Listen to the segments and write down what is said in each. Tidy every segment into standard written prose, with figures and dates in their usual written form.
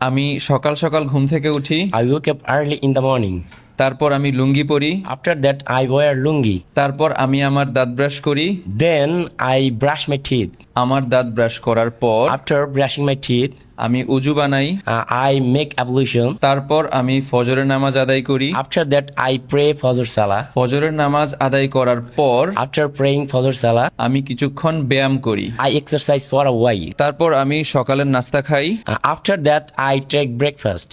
আমি সকাল সকাল ঘুম থেকে উঠি, I woke up early in the morning. তারপর আমি লুঙ্গি পরি, After that, I wear lungi. তারপর আমি আমার দাঁত ব্রাশ করি। Then I brush my teeth. আমার দাঁত ব্রাশ করার পর After brushing my teeth, আমি উজু বানাই, I make ablution. তারপর আমি ফজরের নামাজ আদায় করি। After that, I pray Fajr Salah. ফজরের নামাজ আদায় করার পর After praying Fajr Salah, আমি কিছুক্ষণ ব্যায়াম করি। I exercise for a while. তারপর আমি সকালের নাস্তা খাই। After that, I take breakfast.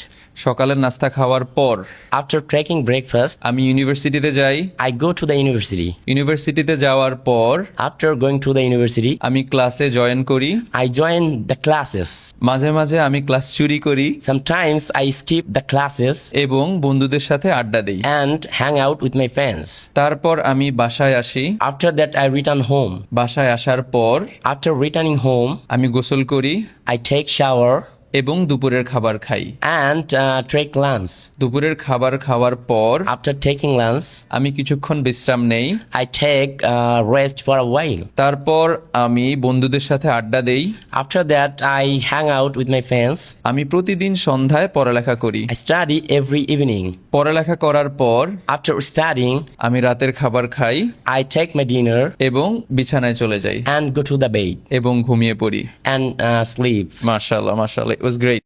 সকালের নাস্তা খাওয়ার পর After taking breakfast, আমি ইউনিভার্সিটিতে যাই। I go to the university. ইউনিভার্সিটিতে যাওয়ার পর After going to the university, আমি ক্লাসে জয়েন করি। I join the classes. মাঝে মাঝে আমি ক্লাস চুরি করি Sometimes I skip the classes এবং বন্ধুদের সাথে আড্ডা দিই। and hang out with my friends. তারপর আমি বাসায় আসি। After that, I return home. বাসায় আসার পর After returning home, আমি গোসল করি I take shower এবং দুপুরের খাবার খাই। and take lunch. দুপুরের খাবার খাওয়ার পর After taking lunch, আমি কিছুক্ষণ বিশ্রাম নেই। I take rest for a while. তারপর আমি বন্ধুদের সাথে আড্ডা দেই। After that, I hang out with my friends. আমি প্রতিদিন সন্ধ্যায় পড়ালেখা করি। I study every evening. পড়ালেখা করার পর After studying, আমি রাতের খাবার খাই I take my dinner এবং বিছানায় চলে যাই and go to the bed এবং ঘুমিয়ে পড়ি। and sleep. মাশাআল্লাহ, মাশাআল্লাহ, it was great.